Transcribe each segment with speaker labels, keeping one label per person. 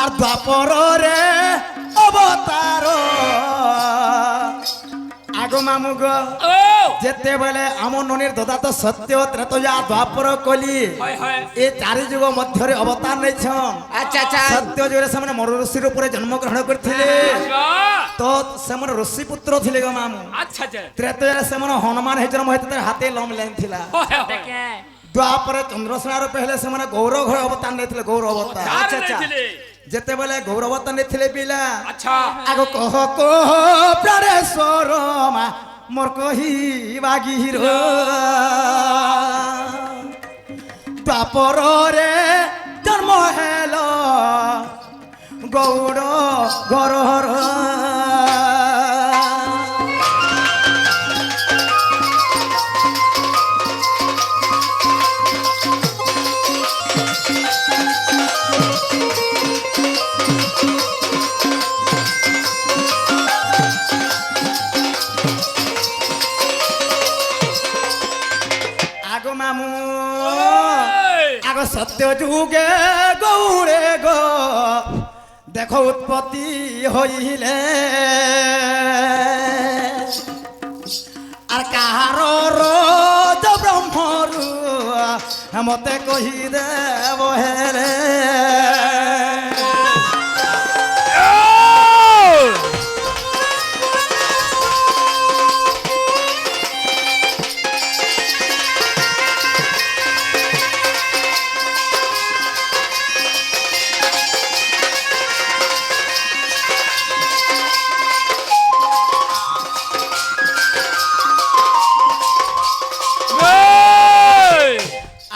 Speaker 1: আর দ্বাপরে অবতার আগো মামুগ যেতেবেলে আমার ননির দাদা তো সত্য ত্রেতয়া দ্বাপর কলি এ চারি যুগ মধ্যে অবতার নেইছন।
Speaker 2: আচ্ছা আচ্ছা
Speaker 1: সত্য যুগে সেমানে মরু ঋষির উপরে জন্মগ্রহণ করଥିଲେ তো সেমানে ঋষি পুত্র ଥିଲେ গো মামু। ত্রেতয়ারে সেমানে হনুমান হে জন্ম হইতে হাতে লম লেন থিলা। দ্বাপরে চন্দ্রসেনা রূপে হেলে সেমানে গৌর ঘর অবতার নেইଥିଲେ গৌর অবতার।
Speaker 2: আচ্ছা আচ্ছা
Speaker 1: যেতেবেলে গৌর অবতার নেইଥିଲେ পিলা আগ কহ কহ প্রাণেশ্বর মা মোর কহি বাগির দ্বাপরে জন্ম হেল গৌর ঘর আগো মামু আগো সত্য যুগে গৌরে গো দেখো উৎপত্তি হইলে আর কাহার রোজ ব্রহ্মরু মতে কহি দেব হেলে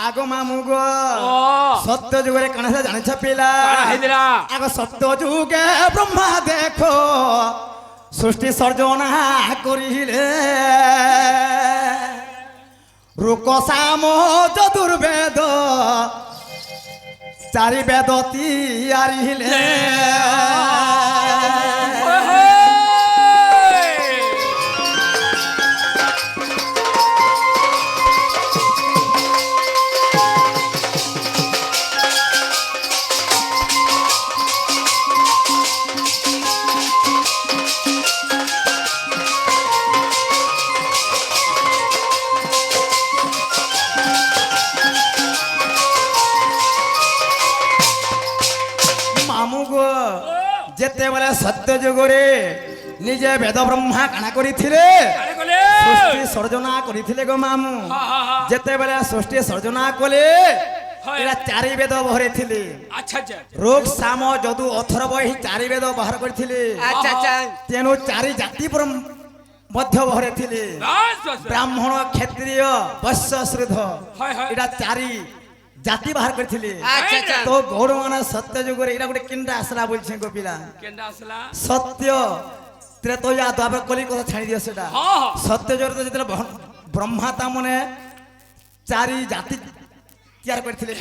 Speaker 1: আগো মামু গো সত্য যুগে কানে জানিছ পিলা আগ সত্য যুগে ব্রহ্মা দেখো সৃষ্টি সর্জনা করিলে রুক সাম চতুর্বেদ চারি বেদ তিয়ারিলে যেতেবেলে সত্য যুগরে নিজে বেদ ব্রহ্মা কানা করিଥିଲେ সৃষ্টি সর্জনা করিଥିଲେ গো মামু। যেতেবেলে সৃষ্টি সর্জনা কলে এরা চারি বেদ বহরেছিলে রোগ সাম যদু অথর্ব এই চারি বেদ বাহার করিଥିଲେ। তেণু চারি জাতি মধ্য বহরেছিলে ব্রাহ্মণ ক্ষত্রিয় বৈশ্য শ্রুধ এটা চারি জাতি বাহার করেছিলে। তো গৌর মানে সত্য যুগরে এটা গোটে কেনটা আসলা বলছে গো পিলা সত্য ত্রেতয়া দ্বাপর কলি কথা ছাড়ি দিও সেটা সত্য যুগরে তো যেতে ব্রহ্মা তা মানে চারি জাতি তৈরি করেছিলে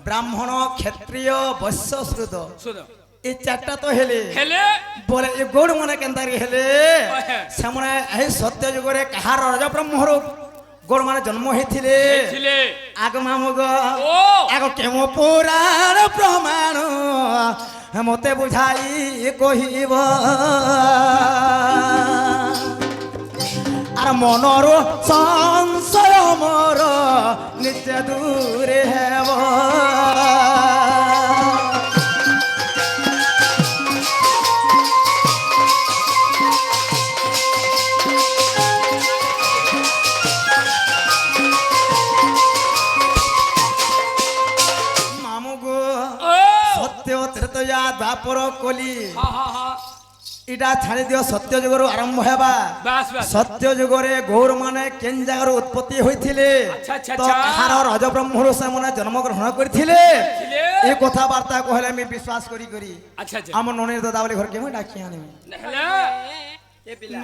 Speaker 1: ব্রাহ্মণ ক্ষত্রিয় বৈশ্য শ্রুত এই চারটা তো হেলে বলে এ গৌর মানে কেনতা হেলে সেমনে এই সত্য যুগরে কাহার রজ ব্রহ্মর গৌর মানে জন্ম হয়েছিলে আগ মামুগ আগ কেম পুরাণ প্রমাণ মতে বুঝাই কহিব আর মনর সংশয় মোর নিত্য দূরে হেব দ্বাপর কলি এটা ছাড়ি দিও সত্য যুগর আরম্ভ হেবা সত্য যুগরে গৌর মানে কেন জায়গার উৎপত্তি হয়েছিলে তো কাহার রজ ব্রহ্মর মানে জন্মগ্রহণ করেছিলে এই কথাবার্তা কহলে আমি বিশ্বাস করি করি আমার ননের দাদা বলে ঘর কেমন ডাকি আনি
Speaker 2: ए पिला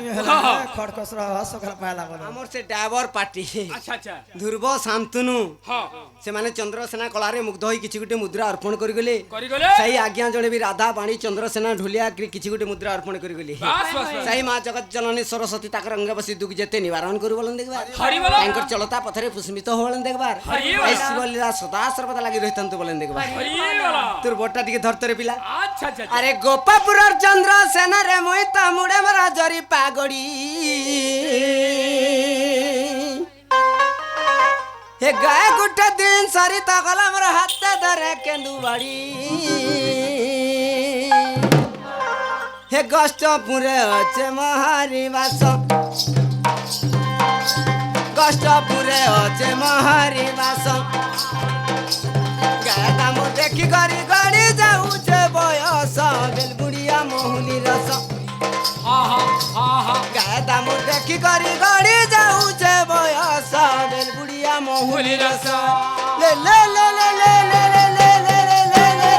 Speaker 1: খড়খসর সকাল পাইলা বলো
Speaker 2: हमर से ड्राइवर पार्टी
Speaker 3: अच्छा अच्छा
Speaker 2: ध्रुव शांतनु
Speaker 3: हाँ
Speaker 2: से माने चंद्रसेना कलारे मुग्ध होई किछि गुटे मुद्रा अर्पण करि गले
Speaker 3: करी गले
Speaker 2: सही आज्ञा जणे भी राधा बाणी चंद्रसेना ढोलिया किछि गुटे मुद्रा अर्पण करि गले
Speaker 3: बस बस
Speaker 2: सही मां जगत जननी सरस्वती ताकर अंग बसी दुख जेते निवारण करू बोलन देखबा
Speaker 3: हरि बोलो
Speaker 2: तांकर चलता पथरे पुष्मित हो बोलन देखबार
Speaker 3: हरि बोलो।
Speaker 2: ऐसी बोलीला सदा सर्वदा लागि रहितंतु बोलन देखबा
Speaker 3: हरि बोलो
Speaker 2: तोर बोटा टिके धरतरे पिला
Speaker 3: अच्छा अच्छा
Speaker 2: अरे गोपापुर चंद्रसेना रे मोइता मुडे मरा जरी पागड़ी हे गाय गुटे दिन सारी तगला मोर हाथ धरे केंदु बाड़ी हे गष्टपुरे अचे महारी वास गष्टपुरे अचे महारी वास गाय दाम देखी गरी गड़ी जाऊचे बयस बेलबुड़िया महुली रस
Speaker 3: हाँ हाँ हाँ हाँ
Speaker 2: गाय दाम देखी गरी गड़ी जाऊचे बयस बेलबुड़िया महुली रस ले ले ले ले ले ले ले ले ले ले ले ले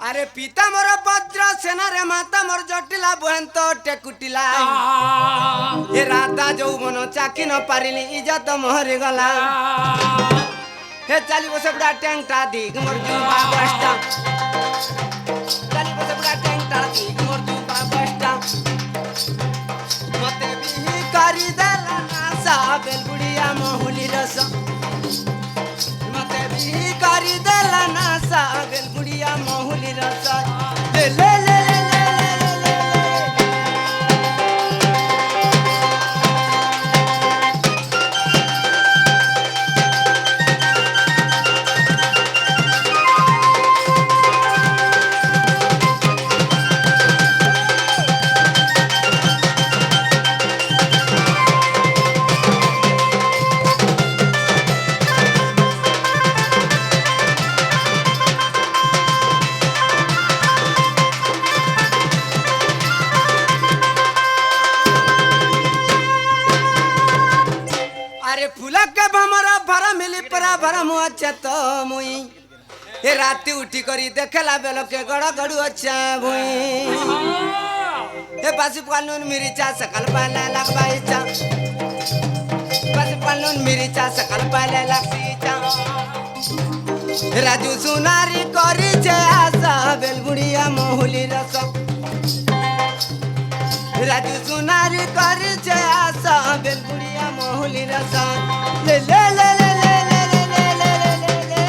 Speaker 2: अरे पिता मोर भद्र सेना रे माता मोर जटिला बहन तो टेकुटिला ये राधा যৌবন চাকি ন পারিলি ইজ্জত মহরি গলা हे चाली बसे बड़ा टैंकटा दिग मोर जुबा बस्ता चाली बसे बड़ा टैंकटा दिग मोर जुबा बस्ता मते भी करी देला नासा बेलबुड़िया महुली रस मते भी करी देला नासा बेलबुड़िया महुली रस ले ले ले ले ले ले ले अरे फूला के भमरा भरा मिली परा भरा मुआ तो मुई ए राती उठी करी देखला बेलो के गड़ गड़ू अच्छा भुई ए बासी पालून मिरी चा सकल पाला लगबाई चा बासी पालून मिरी चा सकल पाला लगसी चा राजू सुनारी करी छे आशा बेलबुड़िया महुली रस राजू सुनारी करी छे आशा बेलबुड़िया महुली रस ले ले ले ले ले ले ले ले ले ले ले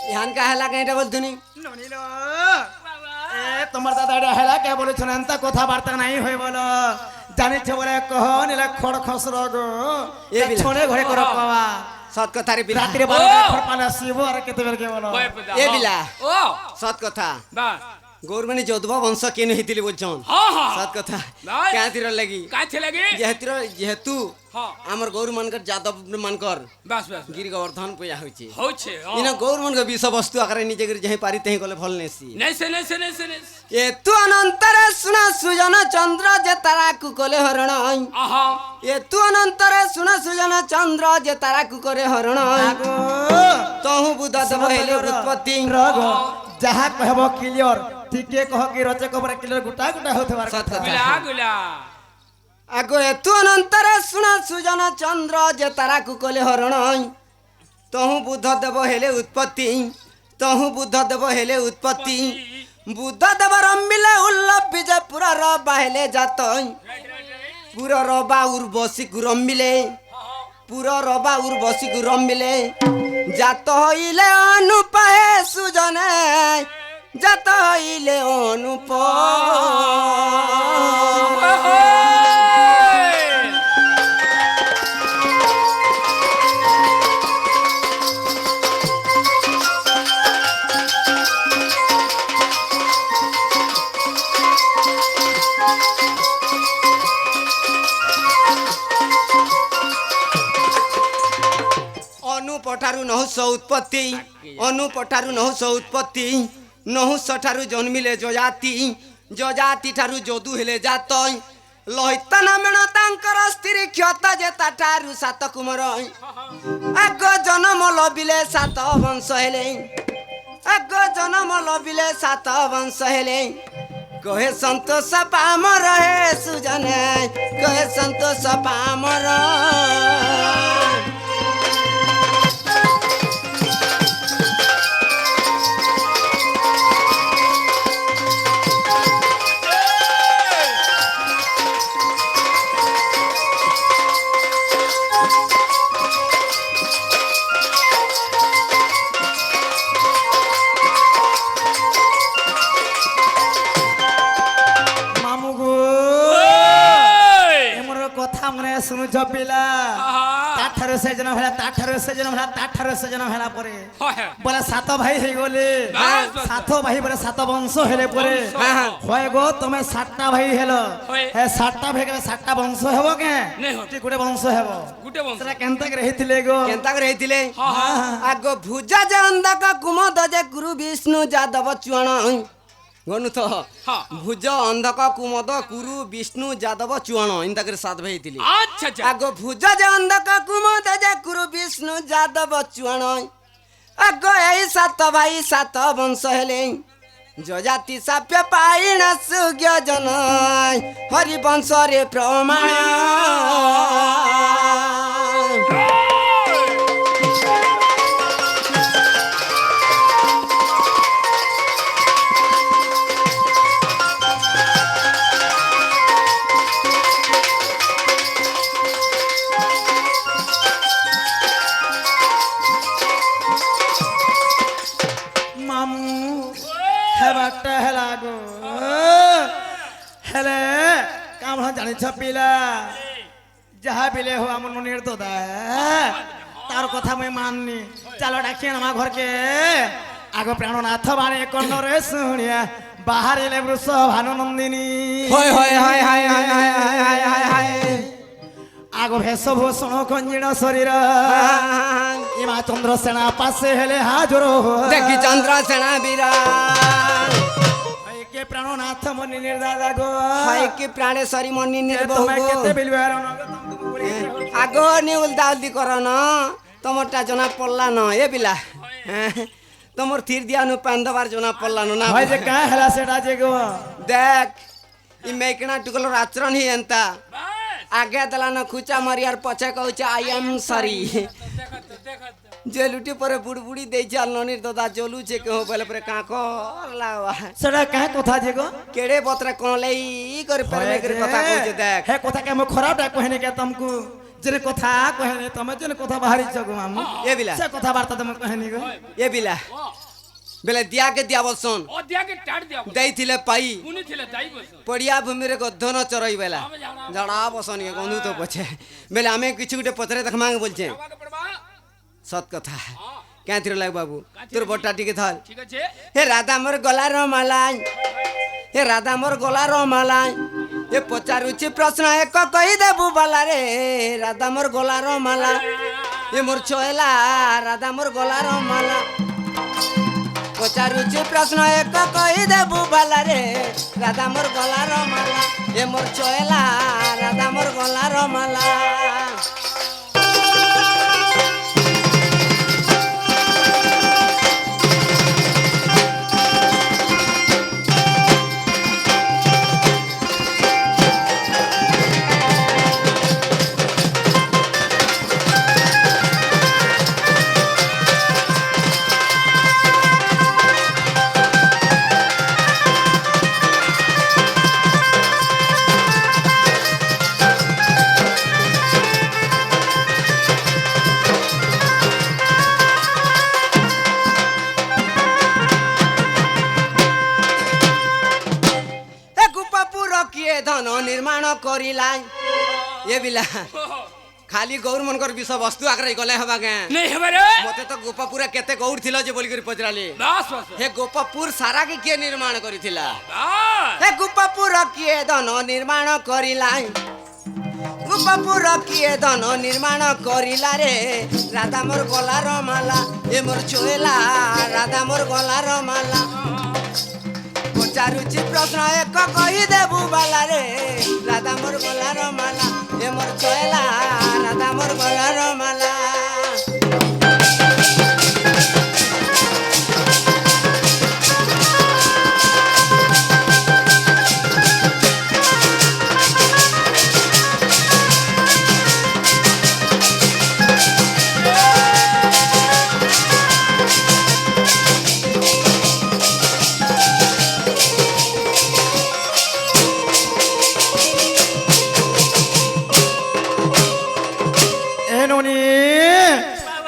Speaker 2: ध्यान का हला कहीं बोल दुनी
Speaker 1: ননিলো এ তোমার দাদা এটা হেলা কে বলেছেন এত কথাবার্তা নাই হই বলো জানিছ বলে কহ নিলে খড় খসর গো
Speaker 2: এ বিলা।
Speaker 1: ছোড়ে ঘরে করো কবা
Speaker 2: सत कथा रे बिला
Speaker 1: রাত্রে বারে খড় পালা শিব আর কেতে বের কে বলো
Speaker 2: ए बिला
Speaker 3: ओ
Speaker 2: सत कथा
Speaker 3: बस
Speaker 2: गौरमणि जोधवा वंश केन हितिली बोलछन
Speaker 3: हाँ हाँ
Speaker 2: सत कथा
Speaker 3: नाय।
Speaker 2: क्या तीर लगी
Speaker 3: काय थे लगे
Speaker 2: जेहेतु
Speaker 3: हाँ
Speaker 2: हमर गौर मनकर जादव मनकर
Speaker 3: बस बस
Speaker 2: गिरी गोवर्धन पूजा होइछे
Speaker 3: हो छे
Speaker 2: इना गौर मन के विषय वस्तु आकर निजे गिर जही पारी तही गले भल नेसी
Speaker 3: नहीं से नहीं से नहीं से नहीं
Speaker 2: ए तू अनंतर सुना सुजन चंद्र जे तारा कु कोले हरण
Speaker 3: आहा
Speaker 2: ए तू अनंतर सुना सुजन चंद्र जे तारा कु करे हरण
Speaker 1: আগো
Speaker 2: तहु बुद्ध दब हेले उत्पत्ति
Speaker 1: রগো যাহা কহব ক্লিয়ার ঠিকে কহ কি রচে কবর ক্লিয়ার গোটা গোটা হতে পারে
Speaker 2: সত কথা
Speaker 3: गुला गुला
Speaker 2: আগ এতু অনন্তরে শুনা সুজন চন্দ্র যে তারাকু কলে হরণ তহু বুদ্ধ দেব হেলে উৎপত্তি তহু বুদ্ধ দেব হেলে উৎপত্তি বুদ্ধ দেব রম্বিলে উল্লভ বিজে পুরা রবা হেলে জাত পুরা রবা উর্বশী রম্বিলে পুরা রবা উর্বশী রম্বিলে জাত হইলে অনুপায়ে সুজনে জাত হইলে অনুপ অনুপঠারু নহুষ উৎপত্তি অনুপঠারু নহুষ উৎপত্তি নহুষ ঠারু জন্মিলে যজাতি যজাতি ঠারু যদু হেলে জাত লহিতা নামেণ তাঙ্কর স্ত্রী ক্ষত যে তাঠারু সাত কুমার আগ জনম লবিলে সাত বংশ হেলে আগ জনম লবিলে সাত বংশ হেলে কহে সন্তোষ পামর হে সুজনে কহে সন্তোষ পামর
Speaker 1: মামু গো এমন কথা মনে শুনুছ পিলা তাঠারু সে জন হেলা তাঠারু সে জন হেলা তাঠারু সে জন হেলা পরে বলে সাত ভাই হয়ে গলে সাত ভাই বলে সাত বংশ হেলে পরে হয় গো তুমি সাতটা ভাই হেলো হে সাতটা ভাই গেলে সাতটা বংশ হেব কে গোটে বংশ হেব
Speaker 3: গুটে বংশ
Speaker 1: সেটা কেনতা করে রহিଥିଲେ গো
Speaker 2: কেনতা করে রহিଥିଲେ আগ ভুজা যে অন্ধক কুমদ যে গুরু বিষ্ণু যাদব চুয়াণ গনু তো ভুজ অন্ধক কুমদ গুরু বিষ্ণু যাদব চুয়াণ ইন্তা করে সাত ভাই ଥିଲେ
Speaker 3: আচ্ছা আচ্ছা
Speaker 2: আগ ভুজ যে অন্ধক কুমদ যে গুরু বিষ্ণু যাদব চুয়াণ আগ এই সাত ভাই সাত বংশ হেলে যজাতি সাপ্য পাইণ সুজ্ঞ জন হরি বংশরে প্রমাণ
Speaker 1: মামু হেবারটা হেলা গো হেলে কাম জানিছ পিলা যাহা বিলে হো আমার মনের দাদা তার কথা মুই মাননি চালো ডাকিয়ে আমার ঘরকে আগ প্রাণনাথ বাণী কন্নরে শুনিয়া বাহারিলে বৃষ ভানুনন্দিনী
Speaker 2: হয় হয় হয় হয় হয় হয় হয় হয় হয়
Speaker 1: আগ ভেষভূষণ কঞ্জিণ শরীর ইমা চন্দ্র সেনা পাশে হেলে হাজর
Speaker 2: দেখি চন্দ্র সেনা বীরা
Speaker 1: কে প্রাণনাথ মনি নির্দাদা গো
Speaker 2: হয় কি প্রাণেশ্বরী মনি নির্বহ
Speaker 1: তোমায় কেতে বিলবার
Speaker 2: আগ নিউল দাউলদি কর ন তোমারটা জনা পড়লা ন এ বিলা তোমার থির দিয়ানু পান দেবার জনা পড়লা ন না
Speaker 1: হয় যে কা হেলা সেটা যে গো
Speaker 2: দেখ ই মেকনা টুকলোর আচরণ হি এন্তা আগে দেলা ন খুচা মারি আর পছে কହୁছে আই এম সরি যে লুটি পরে বুড়বুড়ি দেইছে আর ননির দাদা জলুছে কেহ বলে পরে কাঁক লাওয়া
Speaker 1: সেটা কা কথা যে গো
Speaker 2: কেড়ে বতরে কোন লেই করে পেরমে করে কথা কইছে দেখ
Speaker 1: হে কথা কে মো খরাবটা কহেনি কে তমকু যে কথা কহেনি তুমি যে কথা বাহারিছ গো মামু
Speaker 2: এ বিলা
Speaker 1: সে কথা বার্তা তুমি কহেনি গো
Speaker 2: এ বিলা বেলে দিয়াকে দিয়া বলছন
Speaker 3: ও দিয়াকে টাড় দিয়া
Speaker 2: দেইছিলে পাই
Speaker 3: উনি ছিলে তাই বস
Speaker 2: পড়িয়া ভূমিরে গদ্ধন চরই বেলা জড়া বসন কে গন্ধু তো পছে বেলে আমি কিছু গুটে পতরে দেখ মাঙ্গ বলছে
Speaker 3: আমাকে পড়বা
Speaker 2: সত কথা কেন তির লাগ বাবু তোর বটটা টিকে ধর
Speaker 3: ঠিক আছে
Speaker 2: হে রাধা মোর গলার মালাই হে রাধা মোর গলার মালাই এ পচারুছি প্রশ্ন এক কই দেবু বালা রে রাধা মোর গলার মালা এ মোর ছয়লা রাধা মোর গলার মালা পচারুছি প্রশ্ন এক কই দেবু বালা রে রাধা মোর গলার মালা এ মোর ছয়লা রাধা মোর গলার মালা ধন নির্মাণ করিলা এ বিলা খালি গৌর মনকর বিষ বস্তু আগ্রহী গলে হবা কে
Speaker 3: নেই হবে রে
Speaker 2: মতে তো গোপাপুরে কেতে গৌর ছিল যে বলি করে পচরালি
Speaker 3: বাস বাস
Speaker 2: হে গোপাপুর সারা কি কে নির্মাণ করিছিলা
Speaker 3: বাস
Speaker 2: হে গোপাপুর কিয়ে ধন নির্মাণ করিলা গোপাপুর কিয়ে ধন নির্মাণ করিলা রে রাধা মোর গলার মালা এ মোর ছোয়েলা রাধা মোর গলার মালা পচারুচি প্রশ্ন এক কহি দেবু বালা রে রাধা মোর গলার মালা এ মোর ছোয়েলা রাধা মোর গলার মালা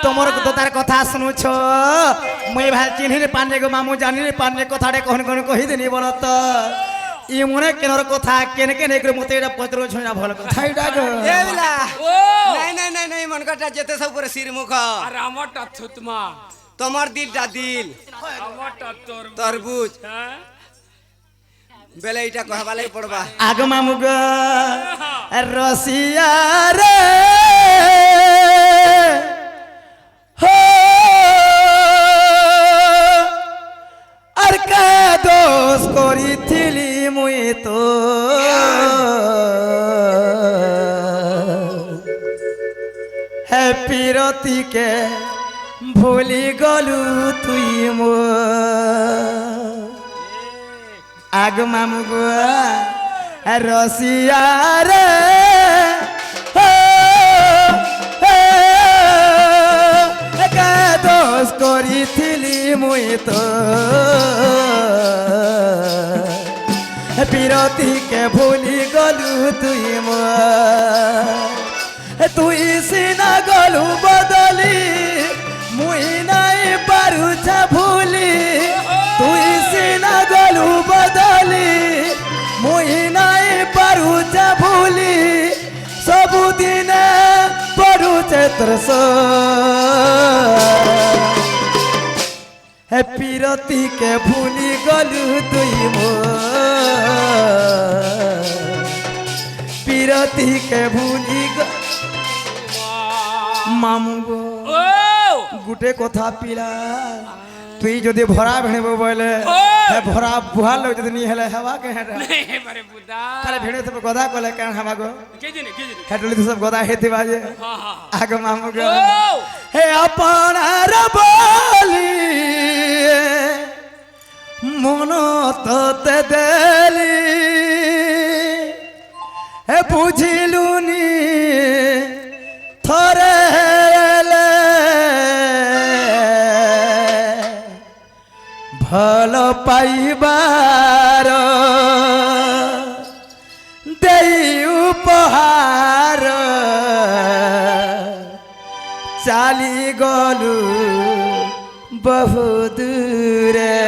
Speaker 1: তোমার তার কথা শুনুছ মুই ভাই চিহ্নি পান্ডে গো মামু জানি পান্ডে কথাটা কখন কখন কহিদিনি বল তো ই মনে কেনর কথা কেনে কেনে করে মতে এটা পত্র ছইনা ভাল কথা এটা গো
Speaker 2: এ বিলা
Speaker 3: ও
Speaker 2: নাই নাই নাই নাই মন কাটা যেতে সব করে শির মুখ
Speaker 3: আর আমারটা থুতমা
Speaker 2: তোমার দিলটা দিল
Speaker 3: আমারটা তোর
Speaker 2: তরবুজ
Speaker 3: হ্যাঁ
Speaker 2: বেলে এটা কহবালাই পড়বা
Speaker 1: আগ মামু গো রসিয়া রে হো আর কা দোষ করিছিলি মুই তো হ্যাপি রতিকে ভুলি গলু তুই মো আগ মামু গো রসিয়া রে দোষ করিছিলি মুই তো বিরতিকে ভুলি গলু তুই মো তুই সিনা গলু বদলি মুই নাই পারুছ ভুলি তুই সিনা গলু বদলি মুই নাই পারুছ ভুলি ସବୁଦିନେ ପଢୁଛେ ତୋର ହେ ପିରତିକେ ଭୁଲି ଗଲୁ ତୁଇ ମୋ ପିରତିକେ ଭୁଲି ମାମୁ ଗো
Speaker 3: ও
Speaker 1: গুটে কথা পিলা তুই যদি ভরা ভেণব বলে ভরা বুহার লোক যদি নি হেলে হেবা কে হেটা
Speaker 3: নেই হবে বুদা
Speaker 1: তাহলে ভেণে তবে গদা কলে কেন হেবা গো
Speaker 3: কে জানি
Speaker 1: হেটলি তো সব গদা হেতি বাজে
Speaker 3: হ্যাঁ হ্যাঁ
Speaker 1: আগ মামু গো
Speaker 3: ও
Speaker 1: হে আপনার বলি মন তোতে দেলি হে বুঝিলুনি থরে ভাল পাইবার দেই উপহার চালি গলু বহু দূরে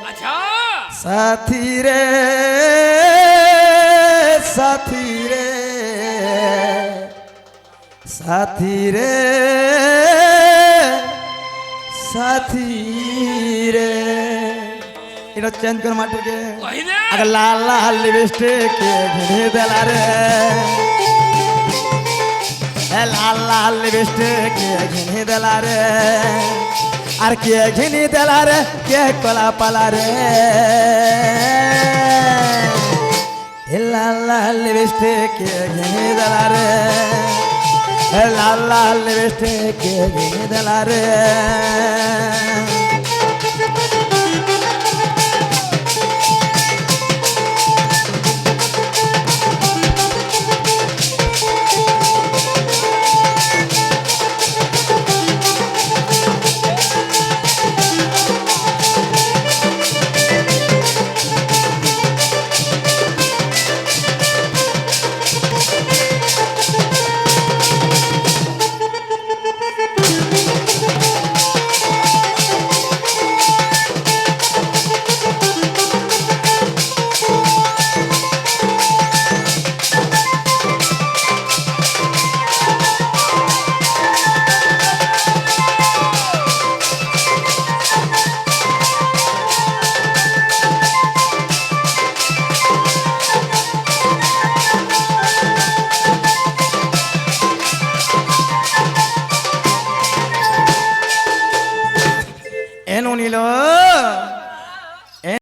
Speaker 3: আচ্ছা
Speaker 1: সাথী রে সাথী রে সাথী রে সাথী রে এটা চেঞ্জ কর মাটুকে
Speaker 3: কই দে
Speaker 1: আগে লাল লাল লিপস্টিক ঘিরে দেলা রে লাল লাল লিপস্টিক ঘিরে দেলা রে আর কে ঘিনি দেলা রে কে কলা পালা রে লাল লাল লিপস্টিক ঘিরে দেলা রে লাল লাল লিপস্টিক ঘিরে দেলা রে